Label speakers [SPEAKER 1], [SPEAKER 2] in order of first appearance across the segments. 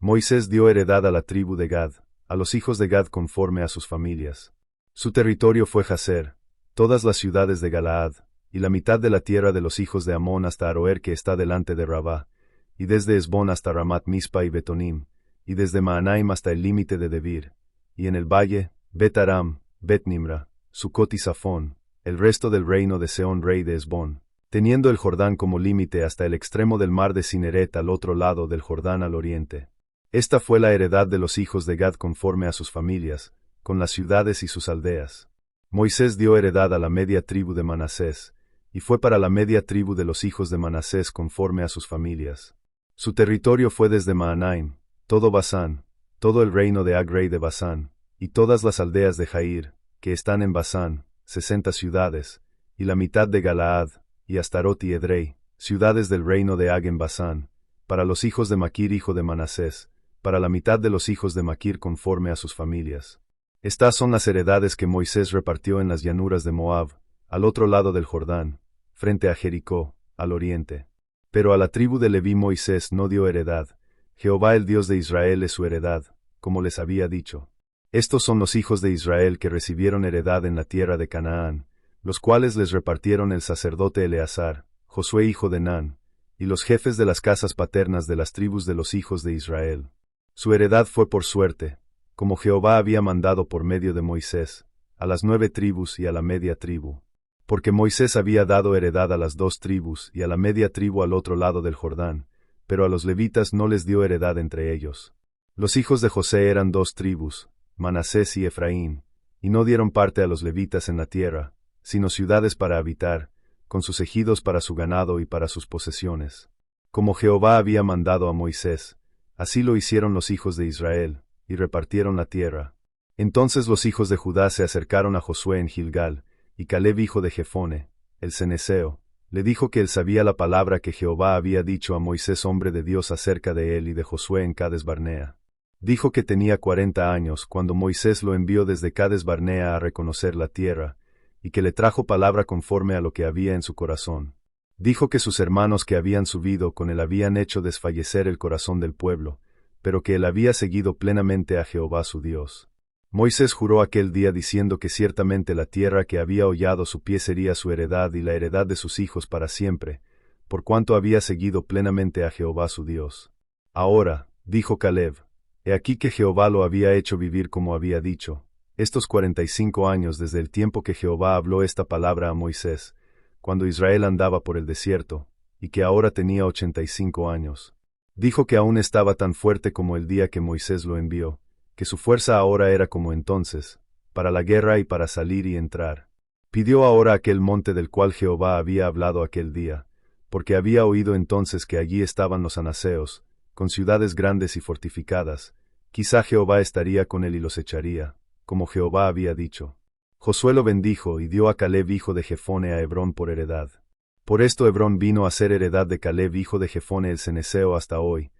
[SPEAKER 1] Moisés dio heredad a la tribu de Gad, a los hijos de Gad conforme a sus familias. Su territorio fue Jazer, todas las ciudades de Galaad, y la mitad de la tierra de los hijos de Amón hasta Aroer que está delante de Rabá, y desde Esbón hasta Ramat Mispa y Betonim, y desde Maanaim hasta el límite de Debir, y en el valle, Bet Aram, Bet Nimra, Sucot y Safón, el resto del reino de Seón rey de Esbón, teniendo el Jordán como límite hasta el extremo del mar de Cineret al otro lado del Jordán al oriente. Esta fue la heredad de los hijos de Gad conforme a sus familias, con las ciudades y sus aldeas. Moisés dio heredad a la media tribu de Manasés, y fue para la media tribu de los hijos de Manasés conforme a sus familias. Su territorio fue desde Maanaim, todo Basán, todo el reino de Ag rey de Basán, y todas las aldeas de Jair, que están en Basán, 60 ciudades, y la mitad de Galaad, y Astarot y Edrei, ciudades del reino de Ag en Basán, para los hijos de Maquir hijo de Manasés, para la mitad de los hijos de Maquir conforme a sus familias. Estas son las heredades que Moisés repartió en las llanuras de Moab, al otro lado del Jordán, frente a Jericó, al oriente. Pero a la tribu de Leví Moisés no dio heredad, Jehová el Dios de Israel es su heredad, como les había dicho. Estos son los hijos de Israel que recibieron heredad en la tierra de Canaán, los cuales les repartieron el sacerdote Eleazar, Josué hijo de Nun, y los jefes de las casas paternas de las tribus de los hijos de Israel. Su heredad fue por suerte, como Jehová había mandado por medio de Moisés, a las 9 tribus y a la media tribu. Porque Moisés había dado heredad a las 2 tribus y a la media tribu al otro lado del Jordán, pero a los levitas no les dio heredad entre ellos. Los hijos de José eran 2 tribus, Manasés y Efraín, y no dieron parte a los levitas en la tierra, sino ciudades para habitar, con sus ejidos para su ganado y para sus posesiones. Como Jehová había mandado a Moisés, así lo hicieron los hijos de Israel, y repartieron la tierra. Entonces los hijos de Judá se acercaron a Josué en Gilgal, y Caleb hijo de Jefone, el ceneseo, le dijo que él sabía la palabra que Jehová había dicho a Moisés hombre de Dios acerca de él y de Josué en Cades Barnea. Dijo que tenía 40 años cuando Moisés lo envió desde Cades Barnea a reconocer la tierra, y que le trajo palabra conforme a lo que había en su corazón. Dijo que sus hermanos que habían subido con él habían hecho desfallecer el corazón del pueblo, pero que él había seguido plenamente a Jehová su Dios. Moisés juró aquel día diciendo que ciertamente la tierra que había hollado su pie sería su heredad y la heredad de sus hijos para siempre, por cuanto había seguido plenamente a Jehová su Dios. Ahora, dijo Caleb, he aquí que Jehová lo había hecho vivir como había dicho, estos 45 años desde el tiempo que Jehová habló esta palabra a Moisés, cuando Israel andaba por el desierto, y que ahora tenía 85 años. Dijo que aún estaba tan fuerte como el día que Moisés lo envió, que su fuerza ahora era como entonces, para la guerra y para salir y entrar. Pidió ahora aquel monte del cual Jehová había hablado aquel día, porque había oído entonces que allí estaban los anaseos, con ciudades grandes y fortificadas, quizá Jehová estaría con él y los echaría, como Jehová había dicho. Josué lo bendijo y dio a Caleb hijo de Jefone a Hebrón por heredad. Por esto Hebrón vino a ser heredad de Caleb hijo de Jefone el ceneseo hasta hoy,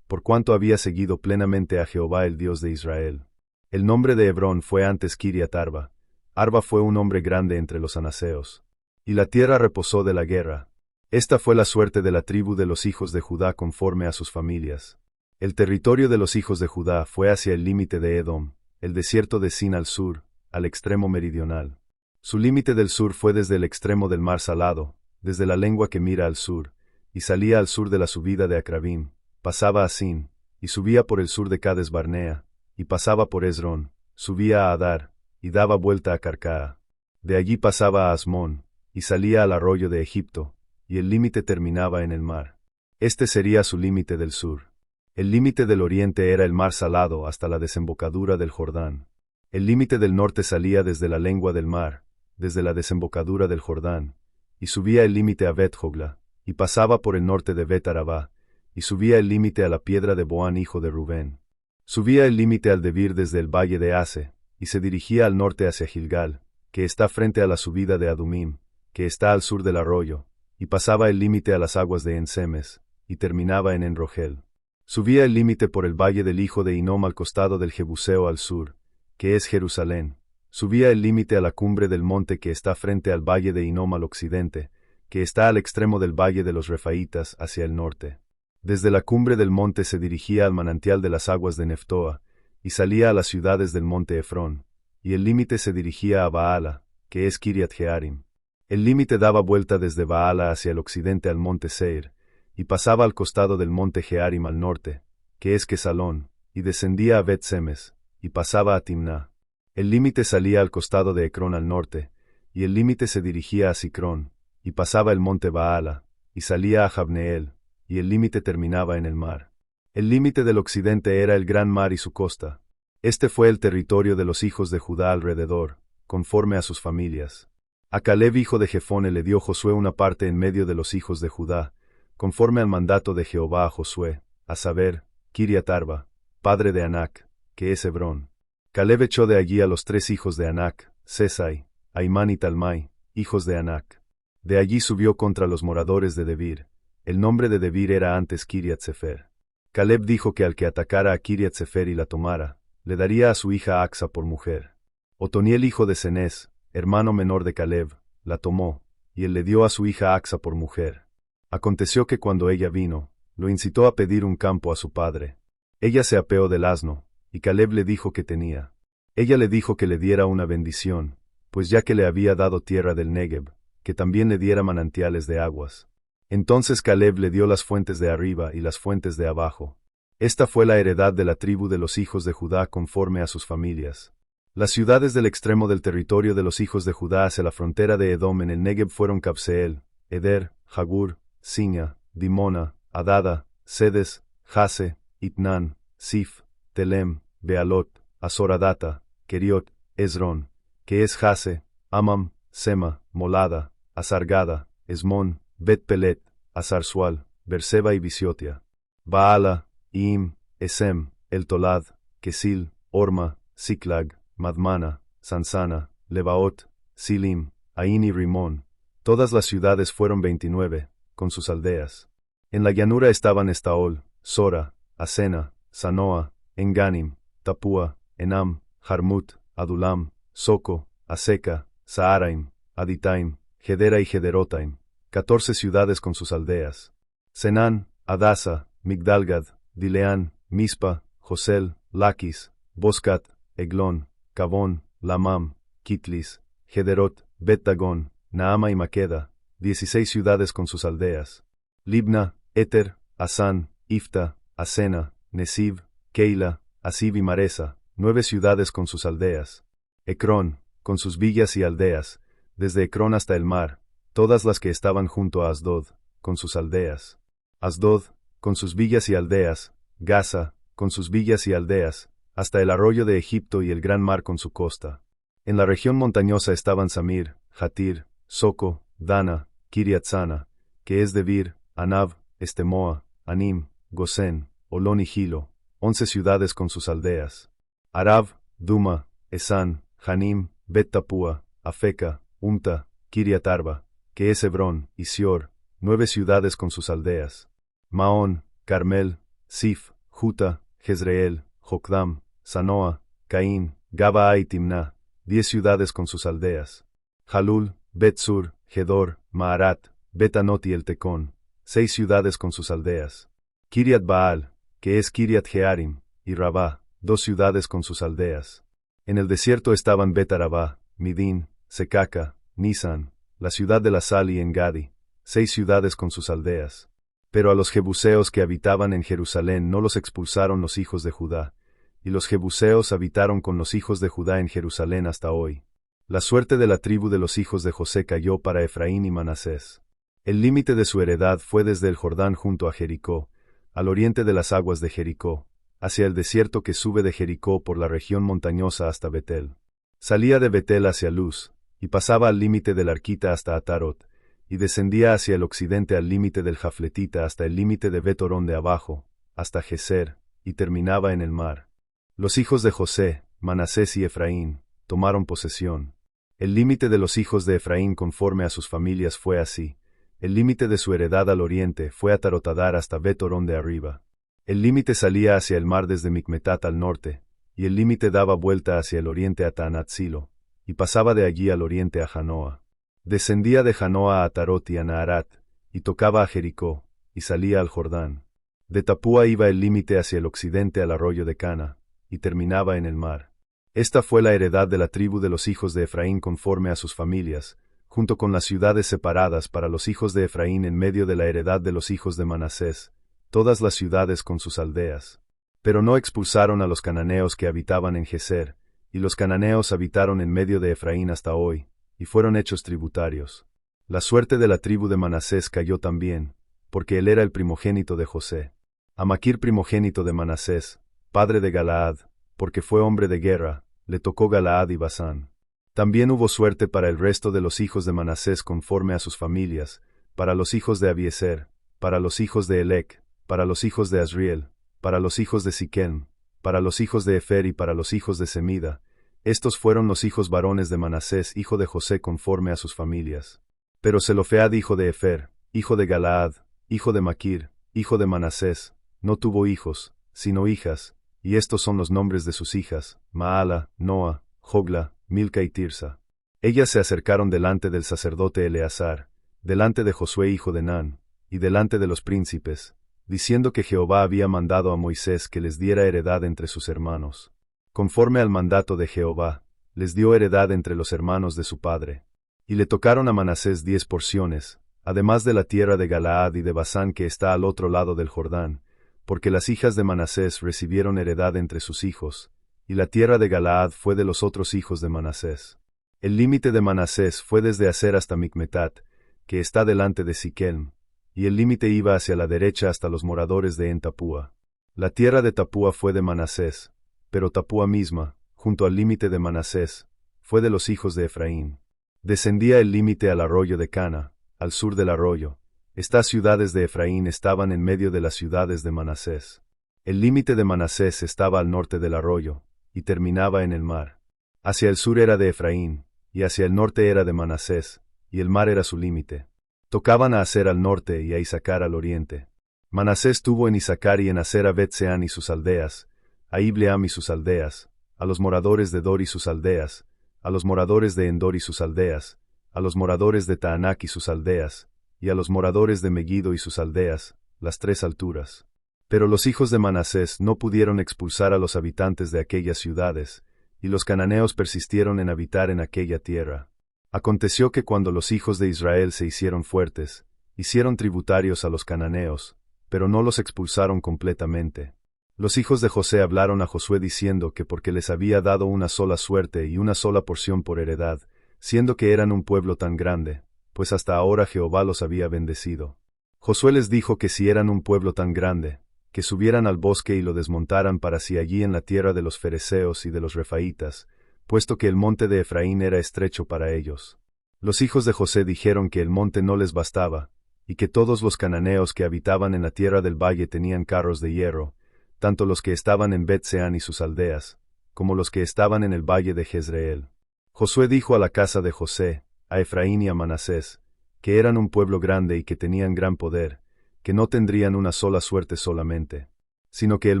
[SPEAKER 1] por cuanto había seguido plenamente a Jehová el Dios de Israel. El nombre de Hebrón fue antes Kiriat Arba. Arba fue un hombre grande entre los anaseos. Y la tierra reposó de la guerra. Esta fue la suerte de la tribu de los hijos de Judá conforme a sus familias. El territorio de los hijos de Judá fue hacia el límite de Edom, el desierto de Sin al sur, al extremo meridional. Su límite del sur fue desde el extremo del mar Salado, desde la lengua que mira al sur, y salía al sur de la subida de Acrabim, pasaba a Sin, y subía por el sur de Cades Barnea, y pasaba por Esrón, subía a Adar, y daba vuelta a Carcaa. De allí pasaba a Asmón, y salía al arroyo de Egipto, y el límite terminaba en el mar. Este sería su límite del sur. El límite del oriente era el mar Salado hasta la desembocadura del Jordán. El límite del norte salía desde la lengua del mar, desde la desembocadura del Jordán, y subía el límite a Bet-Jogla, y pasaba por el norte de Bet-Arabá, y subía el límite a la piedra de Boán hijo de Rubén. Subía el límite al Debir desde el valle de Ase, y se dirigía al norte hacia Gilgal, que está frente a la subida de Adumim, que está al sur del arroyo, y pasaba el límite a las aguas de Ensemes, y terminaba en Enrogel. Subía el límite por el valle del hijo de Hinnom al costado del Jebuseo al sur, que es Jerusalén. Subía el límite a la cumbre del monte que está frente al valle de Hinnom al occidente, que está al extremo del valle de los Refaitas hacia el norte. Desde la cumbre del monte se dirigía al manantial de las aguas de Neftoa, y salía a las ciudades del monte Efrón, y el límite se dirigía a Baala, que es Kiriat Jearim. El límite daba vuelta desde Baala hacia el occidente al monte Seir, y pasaba al costado del monte Jearim al norte, que es Quesalón, y descendía a Bet Semes, y pasaba a Timná. El límite salía al costado de Ecrón al norte, y el límite se dirigía a Sicrón, y pasaba el monte Baala, y salía a Jabneel, y el límite terminaba en el mar. El límite del occidente era el gran mar y su costa. Este fue el territorio de los hijos de Judá alrededor, conforme a sus familias. A Caleb hijo de Jefone le dio Josué una parte en medio de los hijos de Judá, conforme al mandato de Jehová a Josué, a saber, Kiriat Arba, padre de Anac, que es Hebrón. Caleb echó de allí a los 3 hijos de Anac, Sesai, Aimán y Talmai, hijos de Anac. De allí subió contra los moradores de Debir. El nombre de Debir era antes Kiriat Sefer. Caleb dijo que al que atacara a Kiriat Sefer y la tomara, le daría a su hija Axa por mujer. Otoniel hijo de Cenez, hermano menor de Caleb, la tomó, y él le dio a su hija Axa por mujer. Aconteció que cuando ella vino, lo incitó a pedir un campo a su padre. Ella se apeó del asno, y Caleb le dijo que tenía. Ella le dijo que le diera una bendición, pues ya que le había dado tierra del Negev, que también le diera manantiales de aguas. Entonces Caleb le dio las fuentes de arriba y las fuentes de abajo. Esta fue la heredad de la tribu de los hijos de Judá conforme a sus familias. Las ciudades del extremo del territorio de los hijos de Judá hacia la frontera de Edom en el Negev fueron Cabseel, Eder, Jagur, Siña, Dimona, Adada, Sedes, Jase, Itnan, Sif, Telem, Bealot, Azoradata, Keriot, Esrón, que es Jase, Amam, Sema, Molada, Asargada, Esmón, Bet-Pelet, Asarsual, Berseba y Bisiotia, Baala, Im, Esem, El-Tolad, Kesil, Orma, Siklag, Madmana, Sansana, Lebaot, Silim, Ain y Rimón. Todas las ciudades fueron 29, con sus aldeas. En la llanura estaban Estaol, Sora, Asena, Sanoa, Enganim, Tapúa, Enam, Jarmut, Adulam, Soco, Aseca, Saaraim, Aditaim, Gedera y Gederotaim, 14 ciudades con sus aldeas. Senán, Adasa, Migdalgad, Dileán, Mispa, Josel, Laquis, Boscat, Eglón, Cabón, Lamam, Kitlis, Gederot, Bet-Dagón, Naama y Maqueda, 16 ciudades con sus aldeas. Libna, Eter, Asán, Ifta, Asena, Nesib, Keila, Asib y Maresa, 9 ciudades con sus aldeas. Ecrón, con sus villas y aldeas, desde Ecrón hasta el mar, todas las que estaban junto a Asdod, con sus aldeas. Asdod, con sus villas y aldeas, Gaza, con sus villas y aldeas, hasta el arroyo de Egipto y el gran mar con su costa. En la región montañosa estaban Samir, Jatir, Soco, Dana, Kiriatzana, que es Debir, Anab, Estemoa, Anim, Gosén, Olón y Gilo, 11 ciudades con sus aldeas. Arab, Duma, Esán, Janim, Bet-Tapúa, Afeca, Umta, Kiriat Arba, que es Hebrón, y Sior, 9 ciudades con sus aldeas. Maón, Carmel, Sif, Juta, Jezreel, Jocdam, Sanoa, Caín, Gabaa y Timná, 10 ciudades con sus aldeas. Jalul, Bet-Sur, Gedor, Maarat, Bet-Anot y El Tecón, 6 ciudades con sus aldeas. Kiriat Baal, que es Kiriat Jearim, y Rabá, 2 ciudades con sus aldeas. En el desierto estaban Bet-Arabá, Midín, Secaca, Nisan, la ciudad de la sal y Engadi, 6 ciudades con sus aldeas. Pero a los jebuseos que habitaban en Jerusalén no los expulsaron los hijos de Judá, y los jebuseos habitaron con los hijos de Judá en Jerusalén hasta hoy. La suerte de la tribu de los hijos de José cayó para Efraín y Manasés. El límite de su heredad fue desde el Jordán junto a Jericó, al oriente de las aguas de Jericó, hacia el desierto que sube de Jericó por la región montañosa hasta Betel. Salía de Betel hacia Luz, y pasaba al límite del Arquita hasta Atarot, y descendía hacia el occidente al límite del Jafletita hasta el límite de Betorón de abajo, hasta Geser, y terminaba en el mar. Los hijos de José, Manasés y Efraín, tomaron posesión. El límite de los hijos de Efraín conforme a sus familias fue así. El límite de su heredad al oriente fue a Tarotadar hasta Betorón de arriba. El límite salía hacia el mar desde Micmetat al norte, y el límite daba vuelta hacia el oriente a Taanatzilo, y pasaba de allí al oriente a Janoa. Descendía de Janoa a Tarot y a Naharat, y tocaba a Jericó, y salía al Jordán. De Tapúa iba el límite hacia el occidente al arroyo de Cana, y terminaba en el mar. Esta fue la heredad de la tribu de los hijos de Efraín conforme a sus familias, junto con las ciudades separadas para los hijos de Efraín en medio de la heredad de los hijos de Manasés, todas las ciudades con sus aldeas. Pero no expulsaron a los cananeos que habitaban en Geser, y los cananeos habitaron en medio de Efraín hasta hoy, y fueron hechos tributarios. La suerte de la tribu de Manasés cayó también, porque él era el primogénito de José. A Maquir primogénito de Manasés, padre de Galaad, porque fue hombre de guerra, le tocó Galaad y Basán. También hubo suerte para el resto de los hijos de Manasés conforme a sus familias, para los hijos de Abiezer, para los hijos de Elec, para los hijos de Asriel, para los hijos de Siquem, para los hijos de Efer y para los hijos de Semida. Estos fueron los hijos varones de Manasés, hijo de José conforme a sus familias. Pero Zelofead, hijo de Efer, hijo de Galaad, hijo de Maquir, hijo de Manasés, no tuvo hijos, sino hijas, y estos son los nombres de sus hijas: Maala, Noa, Jogla, Milca y Tirsa. Ellas se acercaron delante del sacerdote Eleazar, delante de Josué hijo de Nan, y delante de los príncipes, diciendo que Jehová había mandado a Moisés que les diera heredad entre sus hermanos. Conforme al mandato de Jehová, les dio heredad entre los hermanos de su padre. Y le tocaron a Manasés 10 porciones, además de la tierra de Galaad y de Basán que está al otro lado del Jordán, porque las hijas de Manasés recibieron heredad entre sus hijos, y la tierra de Galaad fue de los otros hijos de Manasés. El límite de Manasés fue desde Aser hasta Micmetat, que está delante de Siquem, y el límite iba hacia la derecha hasta los moradores de En Tapúa. La tierra de Tapúa fue de Manasés, pero Tapúa misma, junto al límite de Manasés, fue de los hijos de Efraín. Descendía el límite al arroyo de Cana, al sur del arroyo. Estas ciudades de Efraín estaban en medio de las ciudades de Manasés. El límite de Manasés estaba al norte del arroyo, y terminaba en el mar. Hacia el sur era de Efraín, y hacia el norte era de Manasés, y el mar era su límite. Tocaban a Aser al norte y a Isacar al oriente. Manasés tuvo en Isacar y en Aser a Bet-Seán y sus aldeas, a Ibleam y sus aldeas, a los moradores de Dor y sus aldeas, a los moradores de Endor y sus aldeas, a los moradores de Taanac y sus aldeas, y a los moradores de Megiddo y sus aldeas, las 3 alturas. Pero los hijos de Manasés no pudieron expulsar a los habitantes de aquellas ciudades, y los cananeos persistieron en habitar en aquella tierra. Aconteció que cuando los hijos de Israel se hicieron fuertes, hicieron tributarios a los cananeos, pero no los expulsaron completamente. Los hijos de José hablaron a Josué diciendo que porque les había dado una sola suerte y una sola porción por heredad, siendo que eran un pueblo tan grande, pues hasta ahora Jehová los había bendecido. Josué les dijo que si eran un pueblo tan grande, que subieran al bosque y lo desmontaran para sí allí en la tierra de los fereceos y de los refaitas, puesto que el monte de Efraín era estrecho para ellos. Los hijos de José dijeron que el monte no les bastaba, y que todos los cananeos que habitaban en la tierra del valle tenían carros de hierro, tanto los que estaban en Bet-Seán y sus aldeas, como los que estaban en el valle de Jezreel. Josué dijo a la casa de José, a Efraín y a Manasés, que eran un pueblo grande y que tenían gran poder, que no tendrían una sola suerte solamente, sino que el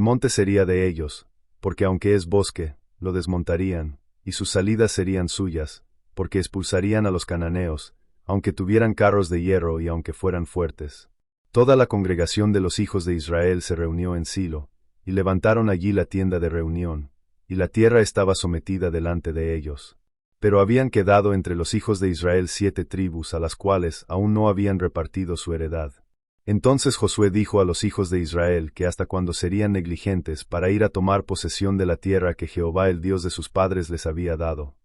[SPEAKER 1] monte sería de ellos, porque aunque es bosque, lo desmontarían, y sus salidas serían suyas, porque expulsarían a los cananeos, aunque tuvieran carros de hierro y aunque fueran fuertes. Toda la congregación de los hijos de Israel se reunió en Silo, y levantaron allí la tienda de reunión, y la tierra estaba sometida delante de ellos. Pero habían quedado entre los hijos de Israel 7 tribus a las cuales aún no habían repartido su heredad. Entonces Josué dijo a los hijos de Israel que hasta cuando serían negligentes para ir a tomar posesión de la tierra que Jehová el Dios de sus padres les había dado.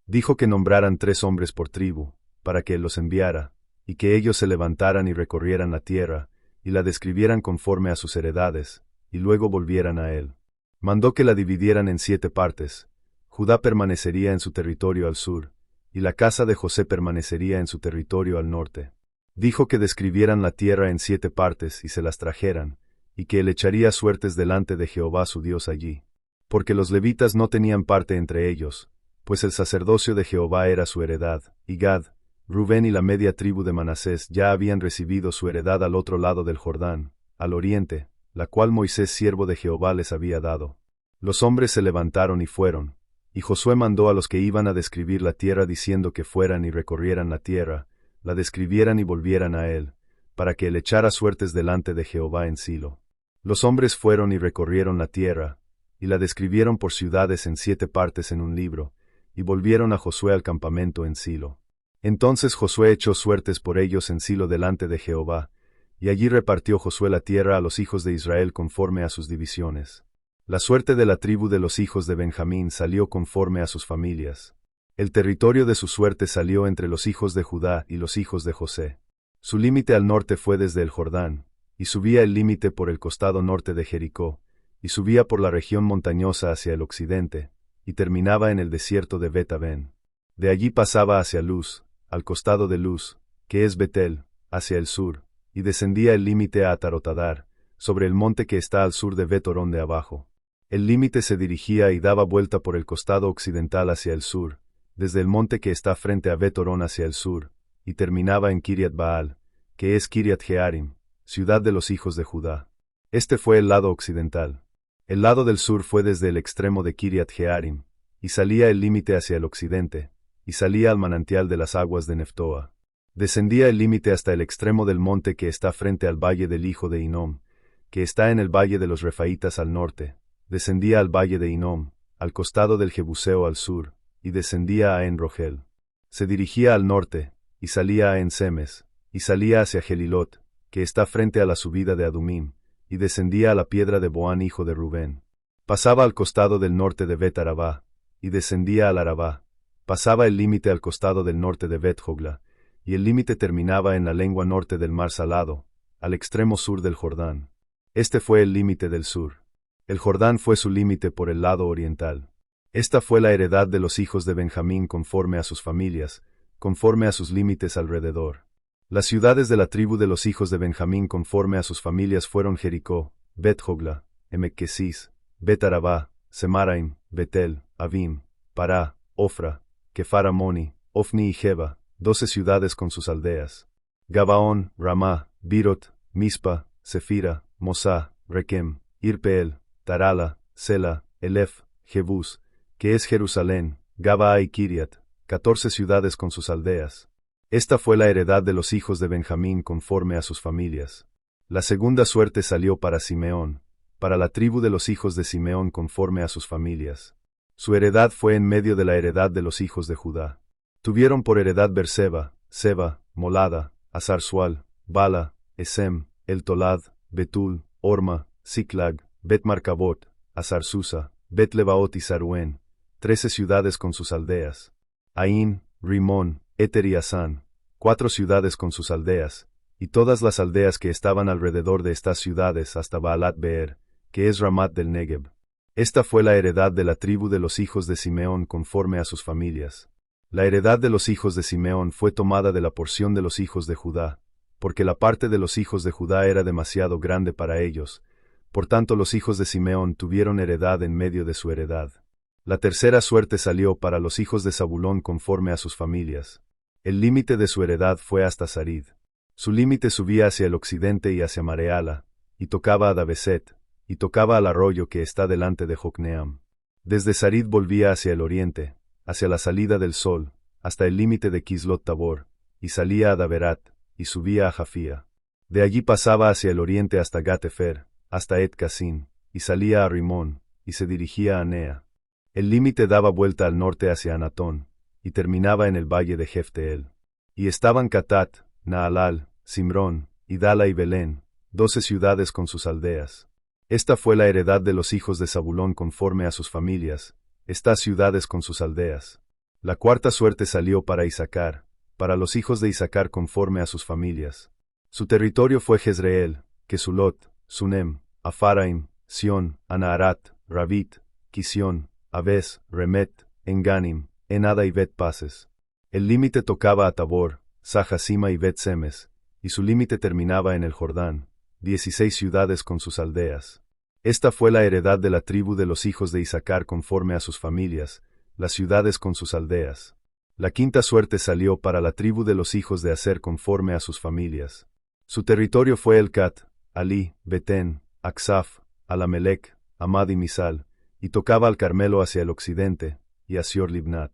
[SPEAKER 1] Dijo que nombraran 3 hombres por tribu, para que él los enviara, y que ellos se levantaran y recorrieran la tierra, y la describieran conforme a sus heredades, y luego volvieran a él. Mandó que la dividieran en 7 partes. Judá permanecería en su territorio al sur, y la casa de José permanecería en su territorio al norte. Dijo que describieran la tierra en 7 partes y se las trajeran, y que él echaría suertes delante de Jehová su Dios allí. Porque los levitas no tenían parte entre ellos, pues el sacerdocio de Jehová era su heredad, y Gad, Rubén y la media tribu de Manasés ya habían recibido su heredad al otro lado del Jordán, al oriente, la cual Moisés siervo de Jehová les había dado. Los hombres se levantaron y fueron, y Josué mandó a los que iban a describir la tierra diciendo que fueran y recorrieran la tierra, la describieran y volvieran a él, para que él echara suertes delante de Jehová en Silo. Los hombres fueron y recorrieron la tierra, y la describieron por ciudades en 7 partes en un libro, y volvieron a Josué al campamento en Silo. Entonces Josué echó suertes por ellos en Silo delante de Jehová, y allí repartió Josué la tierra a los hijos de Israel conforme a sus divisiones. La suerte de la tribu de los hijos de Benjamín salió conforme a sus familias. El territorio de su suerte salió entre los hijos de Judá y los hijos de José. Su límite al norte fue desde el Jordán, y subía el límite por el costado norte de Jericó, y subía por la región montañosa hacia el occidente, y terminaba en el desierto de Bet-Aven. De allí pasaba hacia Luz, al costado de Luz, que es Betel, hacia el sur, y descendía el límite a Atarotadar, sobre el monte que está al sur de Bet-Orón de abajo. El límite se dirigía y daba vuelta por el costado occidental hacia el sur, desde el monte que está frente a Bet-Orón hacia el sur, y terminaba en Kiriat Baal, que es Kiriat Jearim, ciudad de los hijos de Judá. Este fue el lado occidental. El lado del sur fue desde el extremo de Kiriat Jearim, y salía el límite hacia el occidente, y salía al manantial de las aguas de Neftoa. Descendía el límite hasta el extremo del monte que está frente al valle del hijo de Hinnom, que está en el valle de los Refaitas al norte, descendía al valle de Hinnom, al costado del Jebuseo al sur, y descendía a En-Rogel. Se dirigía al norte, y salía a En-Semes, y salía hacia Gelilot, que está frente a la subida de Adumim, y descendía a la piedra de Boán hijo de Rubén. Pasaba al costado del norte de Bet-Arabá, y descendía al Arabá. Pasaba el límite al costado del norte de Bet-Jogla, y el límite terminaba en la lengua norte del mar Salado, al extremo sur del Jordán. Este fue el límite del sur. El Jordán fue su límite por el lado oriental. Esta fue la heredad de los hijos de Benjamín conforme a sus familias, conforme a sus límites alrededor. Las ciudades de la tribu de los hijos de Benjamín conforme a sus familias fueron Jericó, Bet-Jogla, Emek-Kesis, Bet-Arabá, Semaraim, Betel, Avim, Pará, Ofra, Kefar Amoni, Ofni y Jeba, 12 ciudades con sus aldeas. Gabaón, Ramá, Birot, Mispa, Sefira, Mosá, Rekem, Irpeel, Tarala, Sela, Elef, Jebús, que es Jerusalén, Gabaa y Kiriat, 14 ciudades con sus aldeas. Esta fue la heredad de los hijos de Benjamín conforme a sus familias. La segunda suerte salió para Simeón, para la tribu de los hijos de Simeón conforme a sus familias. Su heredad fue en medio de la heredad de los hijos de Judá. Tuvieron por heredad Berseba, Seba, Molada, Azar-Sual, Bala, Esem, El-Tolad, Betul, Orma, Ziklag, Bet-Marcabot, Azar-Susa, Bet-Lebaot y Saruen, 13 ciudades con sus aldeas. Aín, Rimón, Eter y Asán, 4 ciudades con sus aldeas, y todas las aldeas que estaban alrededor de estas ciudades hasta Baalat Beer, que es Ramat del Negev. Esta fue la heredad de la tribu de los hijos de Simeón conforme a sus familias. La heredad de los hijos de Simeón fue tomada de la porción de los hijos de Judá, porque la parte de los hijos de Judá era demasiado grande para ellos, por tanto los hijos de Simeón tuvieron heredad en medio de su heredad. La tercera suerte salió para los hijos de Zabulón conforme a sus familias. El límite de su heredad fue hasta Sarid. Su límite subía hacia el occidente y hacia Mareala, y tocaba a Dabeset, y tocaba al arroyo que está delante de Jocneam. Desde Sarid volvía hacia el oriente, hacia la salida del sol, hasta el límite de Kislot Tabor, y salía a Daberat, y subía a Jafía. De allí pasaba hacia el oriente hasta Gat-Efer, hasta Et-Casin, y salía a Rimón, y se dirigía a Nea. El límite daba vuelta al norte hacia Anatón, y terminaba en el valle de Jefteel. Y estaban Catat, Naalal, Simrón, Idala y Belén, 12 ciudades con sus aldeas. Esta fue la heredad de los hijos de Zabulón conforme a sus familias, estas ciudades con sus aldeas. La cuarta suerte salió para Isacar, para los hijos de Isacar conforme a sus familias. Su territorio fue Jezreel, Kesulot, Sunem, Afaraim, Sión, Anaharat, Rabit, Kisión, Abes, Remet, Enganim, Enada y Bet-Pases. El límite tocaba a Tabor, Sahasima y Bet-Semes, y su límite terminaba en el Jordán, 16 ciudades con sus aldeas. Esta fue la heredad de la tribu de los hijos de Isacar conforme a sus familias, las ciudades con sus aldeas. La quinta suerte salió para la tribu de los hijos de Aser conforme a sus familias. Su territorio fue Elcat, Ali, Betén, Aksaf, Alamelec, Amad y Misal, y tocaba al Carmelo hacia el occidente, y a Sior Libnat.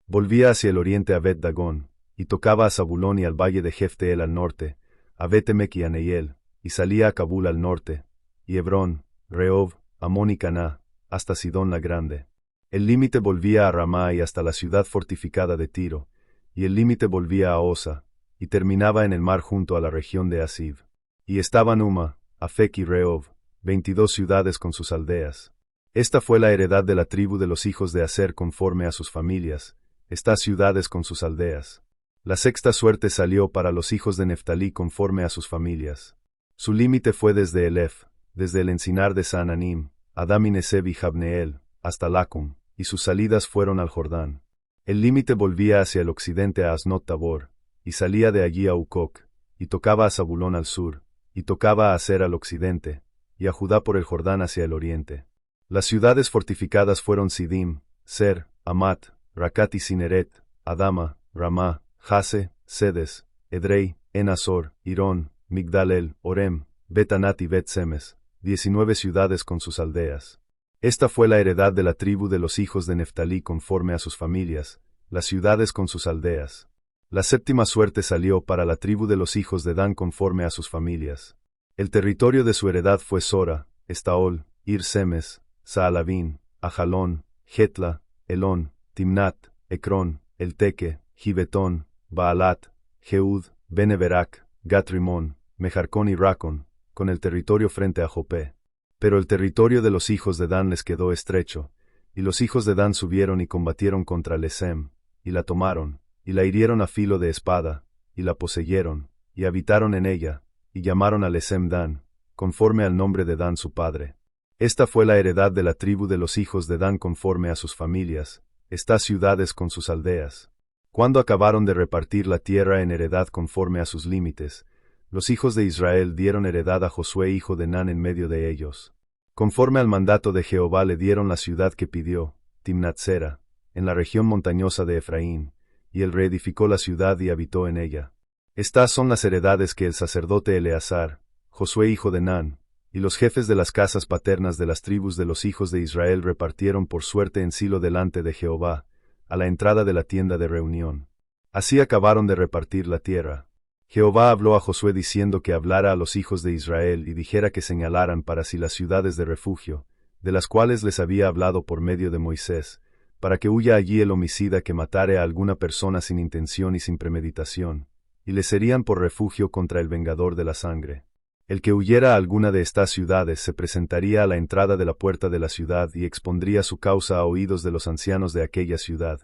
[SPEAKER 1] Volvía hacia el oriente a Bet-Dagón, y tocaba a Zabulón y al valle de Jefteel al norte, a Bet-Emek y a Neiel, y salía a Kabul al norte, y Hebrón, Rehob, Amón y Caná, hasta Sidón la Grande. El límite volvía a Ramá y hasta la ciudad fortificada de Tiro, y el límite volvía a Osa, y terminaba en el mar junto a la región de Asib. Y estaban Uma, Afec y Rehob, 22 ciudades con sus aldeas. Esta fue la heredad de la tribu de los hijos de Aser conforme a sus familias, estas ciudades con sus aldeas. La sexta suerte salió para los hijos de Neftalí conforme a sus familias. Su límite fue desde Elef, desde el encinar de Saananim, Adam y Neseb y Jabneel, hasta Lacum, y sus salidas fueron al Jordán. El límite volvía hacia el occidente a Asnot Tabor, y salía de allí a Ucoc, y tocaba a Zabulón al sur, y tocaba a Aser al occidente, y a Judá por el Jordán hacia el oriente. Las ciudades fortificadas fueron Sidim, Ser, Amat, Racat y Cineret, Adama, Ramá, Jase, Sedes, Edrei, Enasor, Irón, Migdal-el, Orem, Bet-Anat y Bet-Semes, 19 ciudades con sus aldeas. Esta fue la heredad de la tribu de los hijos de Neftalí conforme a sus familias, las ciudades con sus aldeas. La séptima suerte salió para la tribu de los hijos de Dan conforme a sus familias. El territorio de su heredad fue Sora, Estaol, Ir-Semes, Saalabín, Ajalón, Jetla, Elón, Timnat, Ecrón, Elteque, Gibetón, Baalat, Jeud, Beneverac, Gat-Rimón, Mejarcón y Racón, con el territorio frente a Jopé. Pero el territorio de los hijos de Dan les quedó estrecho, y los hijos de Dan subieron y combatieron contra Lesem, y la tomaron, y la hirieron a filo de espada, y la poseyeron, y habitaron en ella, y llamaron a Lesem Dan, conforme al nombre de Dan su padre. Esta fue la heredad de la tribu de los hijos de Dan conforme a sus familias, estas ciudades con sus aldeas. Cuando acabaron de repartir la tierra en heredad conforme a sus límites, los hijos de Israel dieron heredad a Josué hijo de Nun en medio de ellos. Conforme al mandato de Jehová le dieron la ciudad que pidió, Timnat-Sera, en la región montañosa de Efraín, y él reedificó la ciudad y habitó en ella. Estas son las heredades que el sacerdote Eleazar, Josué hijo de Nun, y los jefes de las casas paternas de las tribus de los hijos de Israel repartieron por suerte en Silo delante de Jehová, a la entrada de la tienda de reunión. Así acabaron de repartir la tierra. Jehová habló a Josué diciendo que hablara a los hijos de Israel y dijera que señalaran para sí las ciudades de refugio, de las cuales les había hablado por medio de Moisés, para que huya allí el homicida que matare a alguna persona sin intención y sin premeditación, y les serían por refugio contra el vengador de la sangre. El que huyera a alguna de estas ciudades se presentaría a la entrada de la puerta de la ciudad y expondría su causa a oídos de los ancianos de aquella ciudad,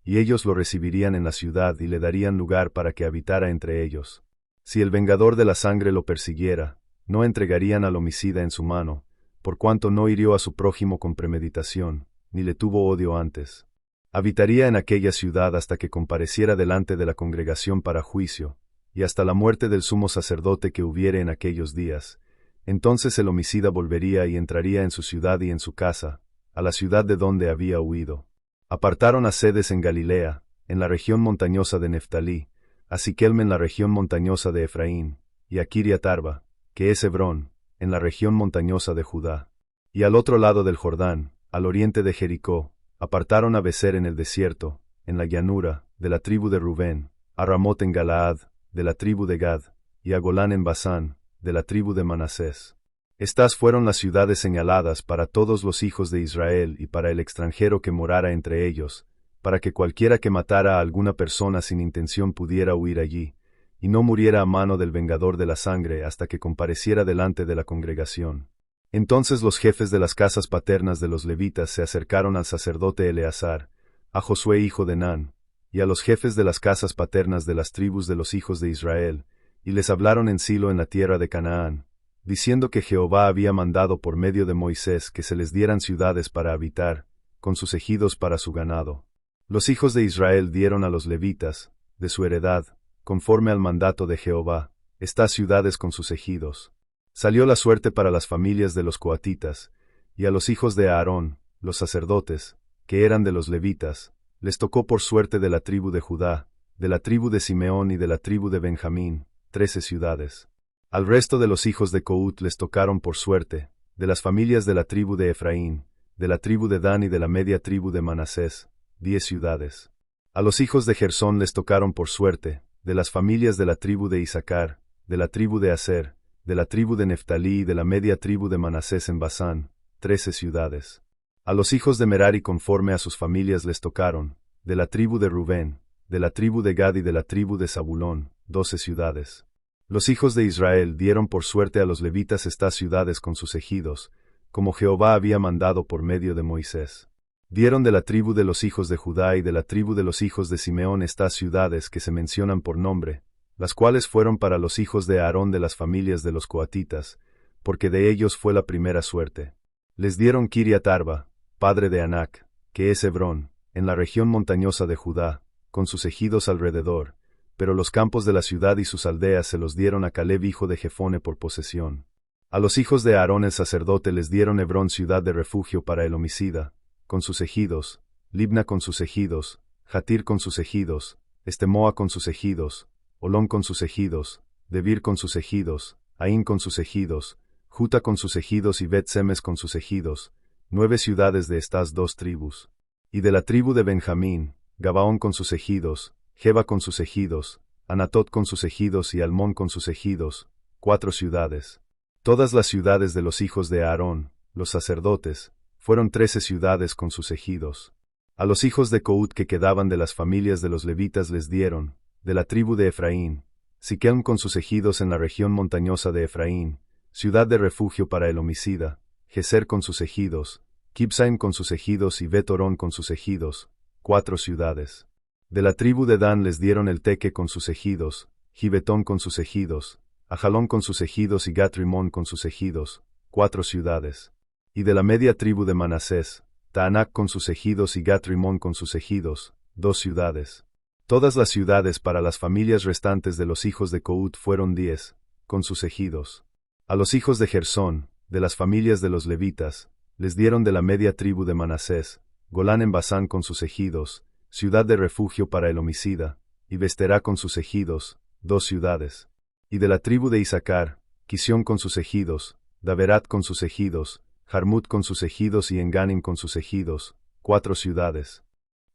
[SPEAKER 1] y ellos lo recibirían en la ciudad y le darían lugar para que habitara entre ellos. Si el vengador de la sangre lo persiguiera, no entregarían al homicida en su mano, por cuanto no hirió a su prójimo con premeditación, ni le tuvo odio antes. Habitaría en aquella ciudad hasta que compareciera delante de la congregación para juicio, y hasta la muerte del sumo sacerdote que hubiere en aquellos días. Entonces el homicida volvería y entraría en su ciudad y en su casa, a la ciudad de donde había huido. Apartaron a Sedes en Galilea, en la región montañosa de Neftalí, a Siquelm en la región montañosa de Efraín, y a Kiriat Arba, que es Hebrón, en la región montañosa de Judá. Y al otro lado del Jordán, al oriente de Jericó, apartaron a Beser en el desierto, en la llanura, de la tribu de Rubén, a Ramot en Galaad, de la tribu de Gad, y a Golán en Basán, de la tribu de Manasés. Estas fueron las ciudades señaladas para todos los hijos de Israel y para el extranjero que morara entre ellos, para que cualquiera que matara a alguna persona sin intención pudiera huir allí, y no muriera a mano del vengador de la sangre hasta que compareciera delante de la congregación. Entonces los jefes de las casas paternas de los levitas se acercaron al sacerdote Eleazar, a Josué hijo de Nun, y a los jefes de las casas paternas de las tribus de los hijos de Israel, y les hablaron en Silo en la tierra de Canaán, diciendo que Jehová había mandado por medio de Moisés que se les dieran ciudades para habitar, con sus ejidos para su ganado. Los hijos de Israel dieron a los levitas, de su heredad, conforme al mandato de Jehová, estas ciudades con sus ejidos. Salió la suerte para las familias de los coatitas, y a los hijos de Aarón, los sacerdotes, que eran de los levitas, les tocó por suerte de la tribu de Judá, de la tribu de Simeón y de la tribu de Benjamín, 13 ciudades. Al resto de los hijos de Cout les tocaron por suerte, de las familias de la tribu de Efraín, de la tribu de Dan y de la media tribu de Manasés, 10 ciudades. A los hijos de Gersón les tocaron por suerte, de las familias de la tribu de Isaacar, de la tribu de Aser, de la tribu de Neftalí y de la media tribu de Manasés en Basán, 13 ciudades. A los hijos de Merari conforme a sus familias les tocaron, de la tribu de Rubén, de la tribu de Gad y de la tribu de Zabulón, 12 ciudades. Los hijos de Israel dieron por suerte a los levitas estas ciudades con sus ejidos, como Jehová había mandado por medio de Moisés. Dieron de la tribu de los hijos de Judá y de la tribu de los hijos de Simeón estas ciudades que se mencionan por nombre, las cuales fueron para los hijos de Aarón de las familias de los coatitas, porque de ellos fue la primera suerte. Les dieron Kiriat Arba, padre de Anac, que es Hebrón, en la región montañosa de Judá, con sus ejidos alrededor, pero los campos de la ciudad y sus aldeas se los dieron a Caleb hijo de Jefone por posesión. A los hijos de Aarón el sacerdote les dieron Hebrón ciudad de refugio para el homicida, con sus ejidos, Libna con sus ejidos, Jatir con sus ejidos, Estemoa con sus ejidos, Olón con sus ejidos, Debir con sus ejidos, Aín con sus ejidos, Juta con sus ejidos y Bet-Semes con sus ejidos, 9 ciudades de estas dos tribus. Y de la tribu de Benjamín, Gabaón con sus ejidos, Geba con sus ejidos, Anatot con sus ejidos y Almón con sus ejidos, 4 ciudades. Todas las ciudades de los hijos de Aarón, los sacerdotes, fueron 13 ciudades con sus ejidos. A los hijos de Cout que quedaban de las familias de los levitas les dieron, de la tribu de Efraín, Siquem con sus ejidos en la región montañosa de Efraín, ciudad de refugio para el homicida, Geser con sus ejidos, Kibsaim con sus ejidos y Bet-Orón con sus ejidos, 4 ciudades. De la tribu de Dan les dieron el Teque con sus ejidos, Gibetón con sus ejidos, Ajalón con sus ejidos y Gat-Rimón con sus ejidos, 4 ciudades. Y de la media tribu de Manasés, Taanac con sus ejidos y Gat-Rimón con sus ejidos, 2 ciudades. Todas las ciudades para las familias restantes de los hijos de Cout fueron 10, con sus ejidos. A los hijos de Gersón, de las familias de los levitas, les dieron de la media tribu de Manasés, Golán en Basán con sus ejidos, ciudad de refugio para el homicida, y Besterá con sus ejidos, 2 ciudades. Y de la tribu de Isaacar, Quisión con sus ejidos, Daberat con sus ejidos, Jarmut con sus ejidos y Enganim con sus ejidos, 4 ciudades.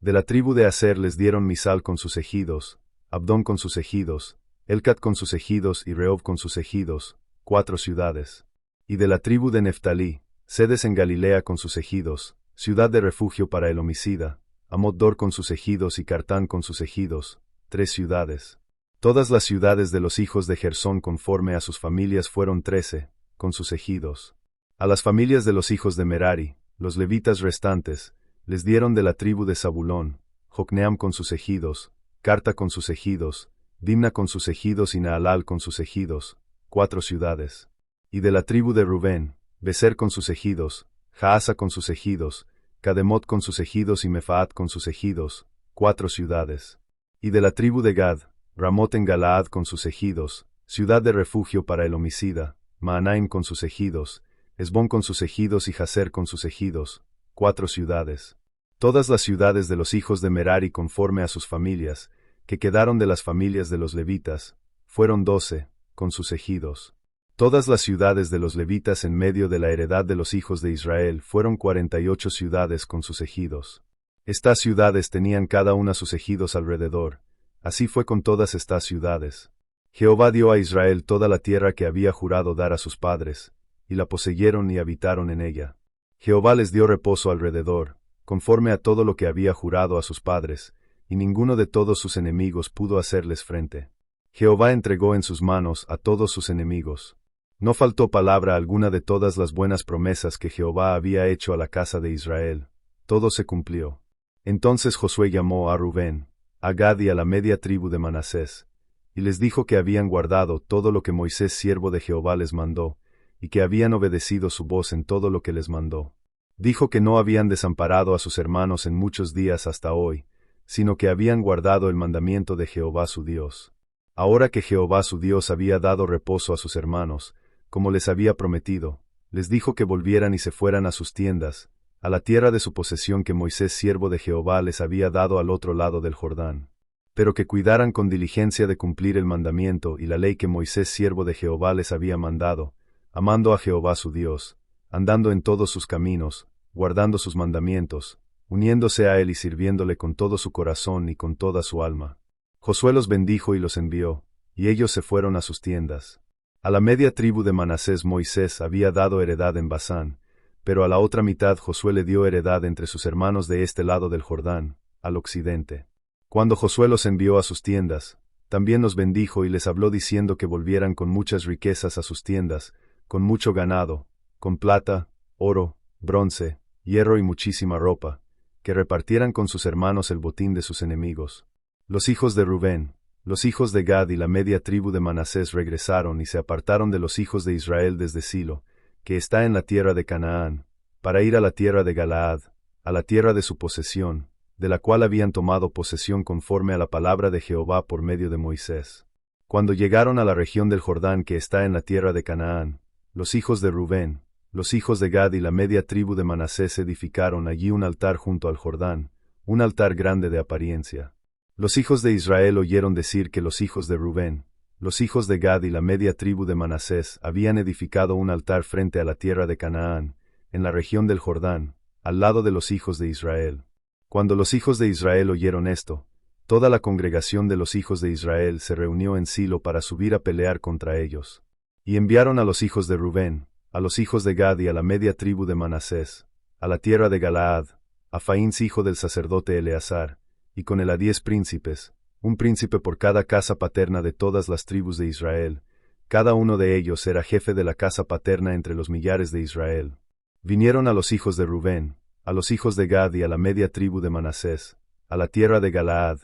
[SPEAKER 1] De la tribu de Aser les dieron Misal con sus ejidos, Abdón con sus ejidos, Elcat con sus ejidos y Rehob con sus ejidos, 4 ciudades. Y de la tribu de Neftalí, Sedes en Galilea con sus ejidos, ciudad de refugio para el homicida, Amot-Dor con sus ejidos y Cartán con sus ejidos, 3 ciudades. Todas las ciudades de los hijos de Gersón conforme a sus familias fueron 13, con sus ejidos. A las familias de los hijos de Merari, los levitas restantes, les dieron de la tribu de Zabulón, Jocneam con sus ejidos, Carta con sus ejidos, Dimna con sus ejidos y Naalal con sus ejidos, 4 ciudades. Y de la tribu de Rubén, Beser con sus ejidos, Jaasa con sus ejidos, Cademot con sus ejidos y Mefaat con sus ejidos, 4 ciudades. Y de la tribu de Gad, Ramot en Galaad con sus ejidos, ciudad de refugio para el homicida, Maanaim con sus ejidos, Esbón con sus ejidos y Jaser con sus ejidos, 4 ciudades. Todas las ciudades de los hijos de Merari conforme a sus familias, que quedaron de las familias de los levitas, fueron 12, con sus ejidos. Todas las ciudades de los levitas en medio de la heredad de los hijos de Israel fueron 48 ciudades con sus ejidos. Estas ciudades tenían cada una sus ejidos alrededor. Así fue con todas estas ciudades. Jehová dio a Israel toda la tierra que había jurado dar a sus padres, y la poseyeron y habitaron en ella. Jehová les dio reposo alrededor, conforme a todo lo que había jurado a sus padres, y ninguno de todos sus enemigos pudo hacerles frente. Jehová entregó en sus manos a todos sus enemigos. No faltó palabra alguna de todas las buenas promesas que Jehová había hecho a la casa de Israel. Todo se cumplió. Entonces Josué llamó a Rubén, a Gad y a la media tribu de Manasés, y les dijo que habían guardado todo lo que Moisés siervo de Jehová les mandó, y que habían obedecido su voz en todo lo que les mandó. Dijo que no habían desamparado a sus hermanos en muchos días hasta hoy, sino que habían guardado el mandamiento de Jehová su Dios. Ahora que Jehová su Dios había dado reposo a sus hermanos, como les había prometido, les dijo que volvieran y se fueran a sus tiendas, a la tierra de su posesión que Moisés siervo de Jehová les había dado al otro lado del Jordán. Pero que cuidaran con diligencia de cumplir el mandamiento y la ley que Moisés siervo de Jehová les había mandado, amando a Jehová su Dios, andando en todos sus caminos, guardando sus mandamientos, uniéndose a él y sirviéndole con todo su corazón y con toda su alma. Josué los bendijo y los envió, y ellos se fueron a sus tiendas. A la media tribu de Manasés Moisés había dado heredad en Basán, pero a la otra mitad Josué le dio heredad entre sus hermanos de este lado del Jordán, al occidente. Cuando Josué los envió a sus tiendas, también los bendijo y les habló diciendo que volvieran con muchas riquezas a sus tiendas, con mucho ganado, con plata, oro, bronce, hierro y muchísima ropa, que repartieran con sus hermanos el botín de sus enemigos. Los hijos de Rubén, los hijos de Gad y la media tribu de Manasés regresaron y se apartaron de los hijos de Israel desde Silo, que está en la tierra de Canaán, para ir a la tierra de Galaad, a la tierra de su posesión, de la cual habían tomado posesión conforme a la palabra de Jehová por medio de Moisés. Cuando llegaron a la región del Jordán que está en la tierra de Canaán, los hijos de Rubén, los hijos de Gad y la media tribu de Manasés edificaron allí un altar junto al Jordán, un altar grande de apariencia. Los hijos de Israel oyeron decir que los hijos de Rubén, los hijos de Gad y la media tribu de Manasés habían edificado un altar frente a la tierra de Canaán, en la región del Jordán, al lado de los hijos de Israel. Cuando los hijos de Israel oyeron esto, toda la congregación de los hijos de Israel se reunió en Silo para subir a pelear contra ellos. Y enviaron a los hijos de Rubén, a los hijos de Gad y a la media tribu de Manasés, a la tierra de Galaad, a Faíns hijo del sacerdote Eleazar, y con él a 10 príncipes, un príncipe por cada casa paterna de todas las tribus de Israel. Cada uno de ellos era jefe de la casa paterna entre los millares de Israel. Vinieron a los hijos de Rubén, a los hijos de Gad y a la media tribu de Manasés, a la tierra de Galaad,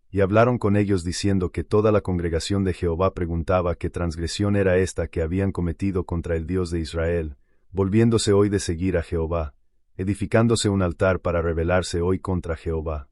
[SPEAKER 1] y hablaron con ellos diciendo que toda la congregación de Jehová preguntaba qué transgresión era esta que habían cometido contra el Dios de Israel, volviéndose hoy de seguir a Jehová, edificándose un altar para rebelarse hoy contra Jehová.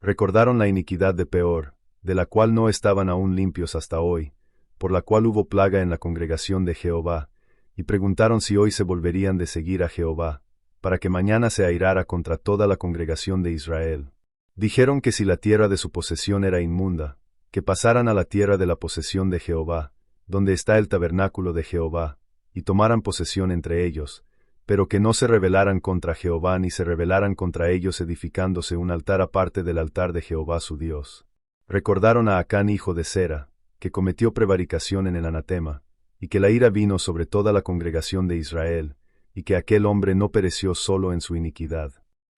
[SPEAKER 1] Recordaron la iniquidad de Peor, de la cual no estaban aún limpios hasta hoy, por la cual hubo plaga en la congregación de Jehová, y preguntaron si hoy se volverían de seguir a Jehová, para que mañana se airara contra toda la congregación de Israel. Dijeron que si la tierra de su posesión era inmunda, que pasaran a la tierra de la posesión de Jehová, donde está el tabernáculo de Jehová, y tomaran posesión entre ellos, pero que no se rebelaran contra Jehová ni se rebelaran contra ellos edificándose un altar aparte del altar de Jehová su Dios. Recordaron a Acán hijo de Zera, que cometió prevaricación en el anatema, y que la ira vino sobre toda la congregación de Israel, y que aquel hombre no pereció solo en su iniquidad.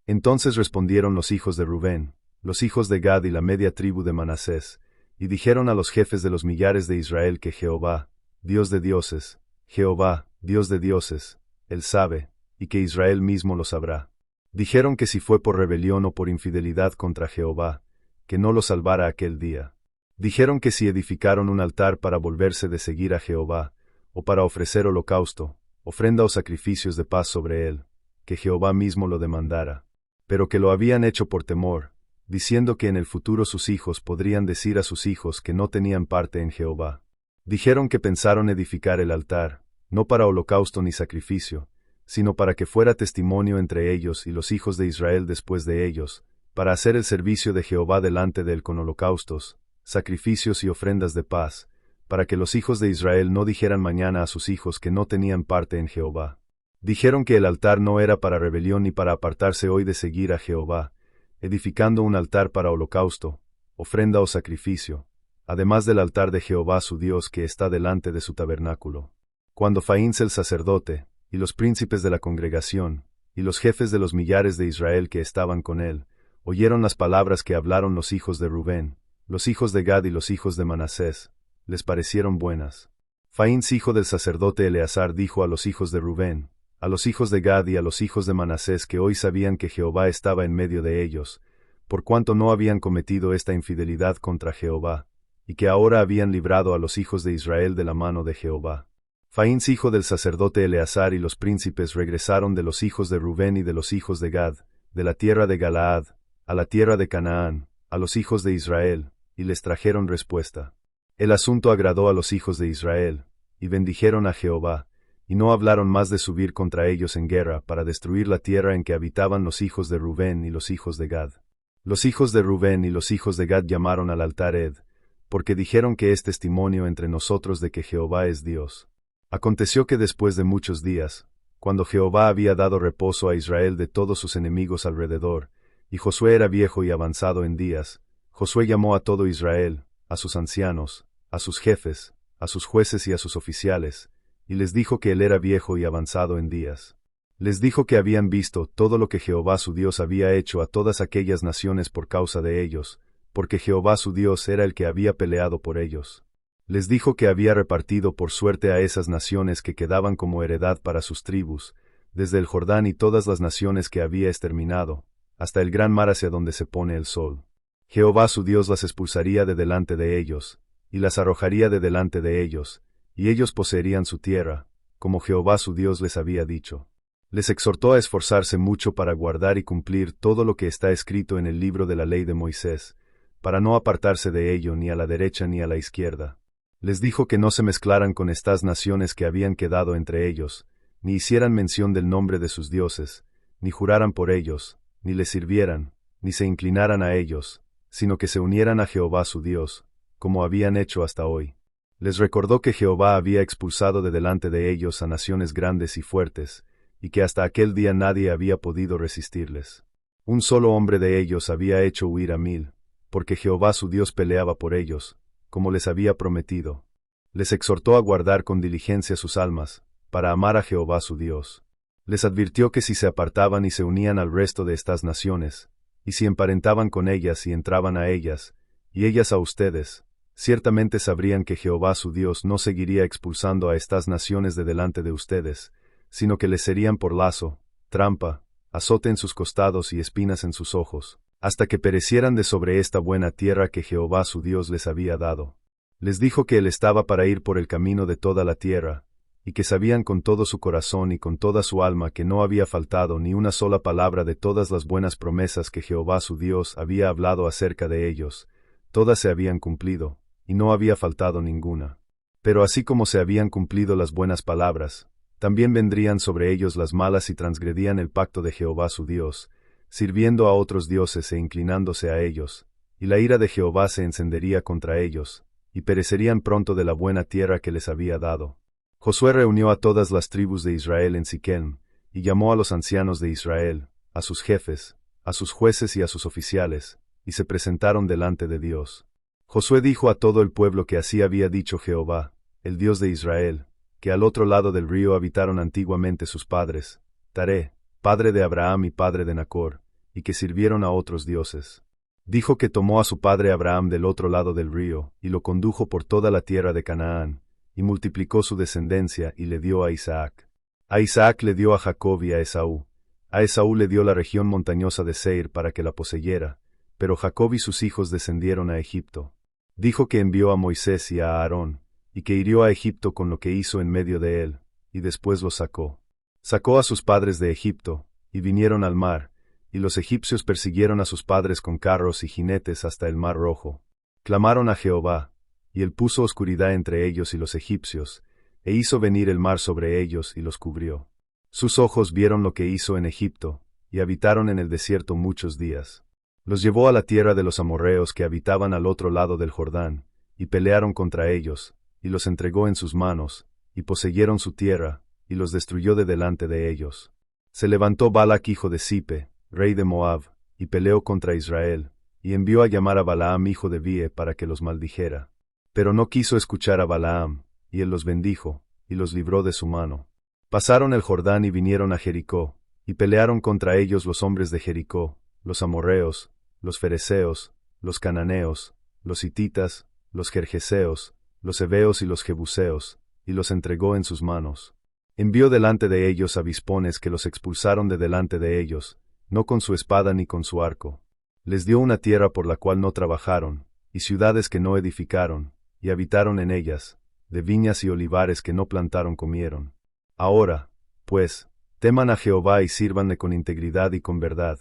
[SPEAKER 1] Entonces respondieron los hijos de Rubén, los hijos de Gad y la media tribu de Manasés, y dijeron a los jefes de los millares de Israel que Jehová, Dios de dioses, Jehová, Dios de dioses, Él sabe, y que Israel mismo lo sabrá. Dijeron que si fue por rebelión o por infidelidad contra Jehová, que no lo salvara aquel día. Dijeron que si edificaron un altar para volverse de seguir a Jehová, o para ofrecer holocausto, ofrenda o sacrificios de paz sobre él, que Jehová mismo lo demandara. Pero que lo habían hecho por temor, diciendo que en el futuro sus hijos podrían decir a sus hijos que no tenían parte en Jehová. Dijeron que pensaron edificar el altar, no para holocausto ni sacrificio, sino para que fuera testimonio entre ellos y los hijos de Israel después de ellos, para hacer el servicio de Jehová delante de él con holocaustos, sacrificios y ofrendas de paz, para que los hijos de Israel no dijeran mañana a sus hijos que no tenían parte en Jehová. Dijeron que el altar no era para rebelión ni para apartarse hoy de seguir a Jehová, edificando un altar para holocausto, ofrenda o sacrificio, además del altar de Jehová su Dios que está delante de su tabernáculo. Cuando Faíns el sacerdote, y los príncipes de la congregación, y los jefes de los millares de Israel que estaban con él, oyeron las palabras que hablaron los hijos de Rubén, los hijos de Gad y los hijos de Manasés, les parecieron buenas. Faíns hijo del sacerdote Eleazar dijo a los hijos de Rubén, a los hijos de Gad y a los hijos de Manasés que hoy sabían que Jehová estaba en medio de ellos, por cuanto no habían cometido esta infidelidad contra Jehová, y que ahora habían librado a los hijos de Israel de la mano de Jehová. Faíns hijo del sacerdote Eleazar y los príncipes regresaron de los hijos de Rubén y de los hijos de Gad, de la tierra de Galaad, a la tierra de Canaán, a los hijos de Israel, y les trajeron respuesta. El asunto agradó a los hijos de Israel, y bendijeron a Jehová, y no hablaron más de subir contra ellos en guerra para destruir la tierra en que habitaban los hijos de Rubén y los hijos de Gad. Los hijos de Rubén y los hijos de Gad llamaron al altar Ed, porque dijeron que es testimonio entre nosotros de que Jehová es Dios. Aconteció que después de muchos días, cuando Jehová había dado reposo a Israel de todos sus enemigos alrededor, y Josué era viejo y avanzado en días, Josué llamó a todo Israel, a sus ancianos, a sus jefes, a sus jueces y a sus oficiales, y les dijo que él era viejo y avanzado en días. Les dijo que habían visto todo lo que Jehová su Dios había hecho a todas aquellas naciones por causa de ellos, porque Jehová su Dios era el que había peleado por ellos. Les dijo que había repartido por suerte a esas naciones que quedaban como heredad para sus tribus, desde el Jordán y todas las naciones que había exterminado, hasta el gran mar hacia donde se pone el sol. Jehová su Dios las expulsaría de delante de ellos, y las arrojaría de delante de ellos, y ellos poseerían su tierra, como Jehová su Dios les había dicho. Les exhortó a esforzarse mucho para guardar y cumplir todo lo que está escrito en el libro de la ley de Moisés, para no apartarse de ello ni a la derecha ni a la izquierda. Les dijo que no se mezclaran con estas naciones que habían quedado entre ellos, ni hicieran mención del nombre de sus dioses, ni juraran por ellos, ni les sirvieran, ni se inclinaran a ellos, sino que se unieran a Jehová su Dios, como habían hecho hasta hoy. Les recordó que Jehová había expulsado de delante de ellos a naciones grandes y fuertes, y que hasta aquel día nadie había podido resistirles. Un solo hombre de ellos había hecho huir a 1000, porque Jehová su Dios peleaba por ellos, como les había prometido. Les exhortó a guardar con diligencia sus almas, para amar a Jehová su Dios. Les advirtió que si se apartaban y se unían al resto de estas naciones, y si emparentaban con ellas y entraban a ellas, y ellas a ustedes, ciertamente sabrían que Jehová su Dios no seguiría expulsando a estas naciones de delante de ustedes, sino que les serían por lazo, trampa, azote en sus costados y espinas en sus ojos, hasta que perecieran de sobre esta buena tierra que Jehová su Dios les había dado. Les dijo que él estaba para ir por el camino de toda la tierra, y que sabían con todo su corazón y con toda su alma que no había faltado ni una sola palabra de todas las buenas promesas que Jehová su Dios había hablado acerca de ellos, todas se habían cumplido, y no había faltado ninguna. Pero así como se habían cumplido las buenas palabras, también vendrían sobre ellos las malas y transgredían el pacto de Jehová su Dios, sirviendo a otros dioses e inclinándose a ellos, y la ira de Jehová se encendería contra ellos, y perecerían pronto de la buena tierra que les había dado. Josué reunió a todas las tribus de Israel en Siquem, y llamó a los ancianos de Israel, a sus jefes, a sus jueces y a sus oficiales, y se presentaron delante de Dios. Josué dijo a todo el pueblo que así había dicho Jehová, el Dios de Israel, que al otro lado del río habitaron antiguamente sus padres, Taré, padre de Abraham y padre de Nacor, y que sirvieron a otros dioses. Dijo que tomó a su padre Abraham del otro lado del río, y lo condujo por toda la tierra de Canaán, y multiplicó su descendencia y le dio a Isaac. A Isaac le dio a Jacob y a Esaú le dio la región montañosa de Seir para que la poseyera, pero Jacob y sus hijos descendieron a Egipto. Dijo que envió a Moisés y a Aarón, y que hirió a Egipto con lo que hizo en medio de él, y después los sacó. Sacó a sus padres de Egipto, y vinieron al mar, y los egipcios persiguieron a sus padres con carros y jinetes hasta el mar Rojo. Clamaron a Jehová, y él puso oscuridad entre ellos y los egipcios, e hizo venir el mar sobre ellos y los cubrió. Sus ojos vieron lo que hizo en Egipto, y habitaron en el desierto muchos días. Los llevó a la tierra de los amorreos que habitaban al otro lado del Jordán, y pelearon contra ellos, y los entregó en sus manos, y poseyeron su tierra, y los destruyó de delante de ellos. Se levantó Balac hijo de Zipe, rey de Moab, y peleó contra Israel, y envió a llamar a Balaam hijo de Vie para que los maldijera. Pero no quiso escuchar a Balaam, y él los bendijo, y los libró de su mano. Pasaron el Jordán y vinieron a Jericó, y pelearon contra ellos los hombres de Jericó, los amorreos, los fereceos, los cananeos, los hititas, los gergeseos, los heveos y los jebuseos, y los entregó en sus manos. Envió delante de ellos avispones que los expulsaron de delante de ellos, no con su espada ni con su arco. Les dio una tierra por la cual no trabajaron, y ciudades que no edificaron, y habitaron en ellas, de viñas y olivares que no plantaron comieron. Ahora, pues, teman a Jehová y sírvanle con integridad y con verdad,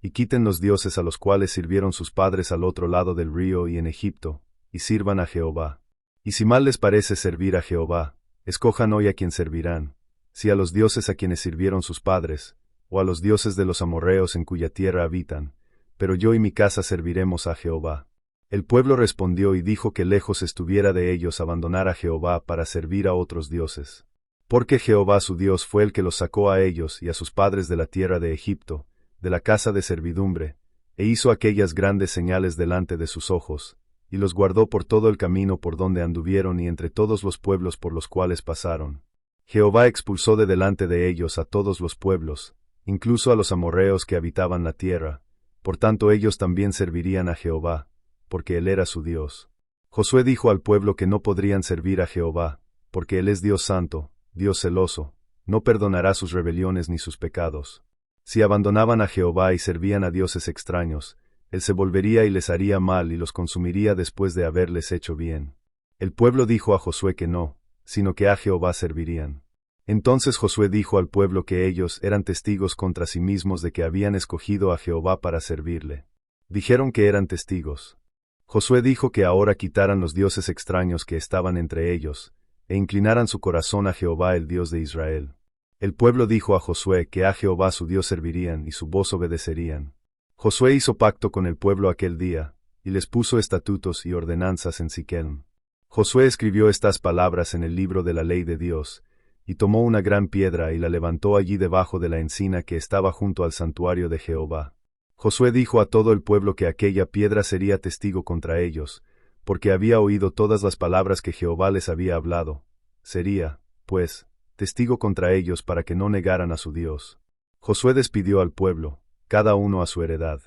[SPEAKER 1] y quiten los dioses a los cuales sirvieron sus padres al otro lado del río y en Egipto, y sirvan a Jehová. Y si mal les parece servir a Jehová, escojan hoy a quien servirán, si a los dioses a quienes sirvieron sus padres, o a los dioses de los amorreos en cuya tierra habitan, pero yo y mi casa serviremos a Jehová. El pueblo respondió y dijo que lejos estuviera de ellos abandonar a Jehová para servir a otros dioses. Porque Jehová su Dios fue el que los sacó a ellos y a sus padres de la tierra de Egipto, de la casa de servidumbre, e hizo aquellas grandes señales delante de sus ojos, y los guardó por todo el camino por donde anduvieron y entre todos los pueblos por los cuales pasaron. Jehová expulsó de delante de ellos a todos los pueblos, incluso a los amorreos que habitaban la tierra, por tanto ellos también servirían a Jehová, porque él era su Dios. Josué dijo al pueblo que no podrían servir a Jehová, porque él es Dios santo, Dios celoso, no perdonará sus rebeliones ni sus pecados. Si abandonaban a Jehová y servían a dioses extraños, él se volvería y les haría mal y los consumiría después de haberles hecho bien. El pueblo dijo a Josué que no, sino que a Jehová servirían. Entonces Josué dijo al pueblo que ellos eran testigos contra sí mismos de que habían escogido a Jehová para servirle. Dijeron que eran testigos. Josué dijo que ahora quitaran los dioses extraños que estaban entre ellos, e inclinaran su corazón a Jehová el Dios de Israel. El pueblo dijo a Josué que a Jehová su Dios servirían y su voz obedecerían. Josué hizo pacto con el pueblo aquel día, y les puso estatutos y ordenanzas en Siquem. Josué escribió estas palabras en el libro de la ley de Dios, y tomó una gran piedra y la levantó allí debajo de la encina que estaba junto al santuario de Jehová. Josué dijo a todo el pueblo que aquella piedra sería testigo contra ellos, porque había oído todas las palabras que Jehová les había hablado. Sería, pues, testigo contra ellos para que no negaran a su Dios. Josué despidió al pueblo, cada uno a su heredad.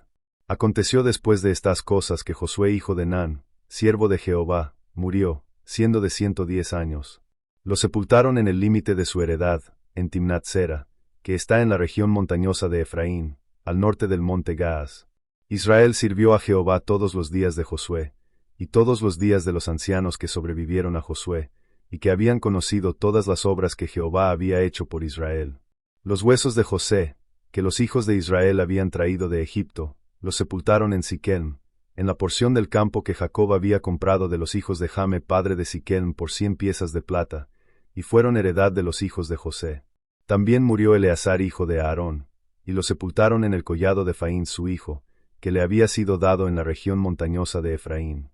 [SPEAKER 1] Aconteció después de estas cosas que Josué hijo de Nun, siervo de Jehová, murió, siendo de 110 años. Lo sepultaron en el límite de su heredad, en Timnat-Sera, que está en la región montañosa de Efraín, al norte del monte Gaas. Israel sirvió a Jehová todos los días de Josué, y todos los días de los ancianos que sobrevivieron a Josué, y que habían conocido todas las obras que Jehová había hecho por Israel. Los huesos de José, que los hijos de Israel habían traído de Egipto, los sepultaron en Siquem, en la porción del campo que Jacob había comprado de los hijos de Jame padre de Siquem por 100 piezas de plata, y fueron heredad de los hijos de José. También murió Eleazar hijo de Aarón, y lo sepultaron en el collado de Faín su hijo, que le había sido dado en la región montañosa de Efraín.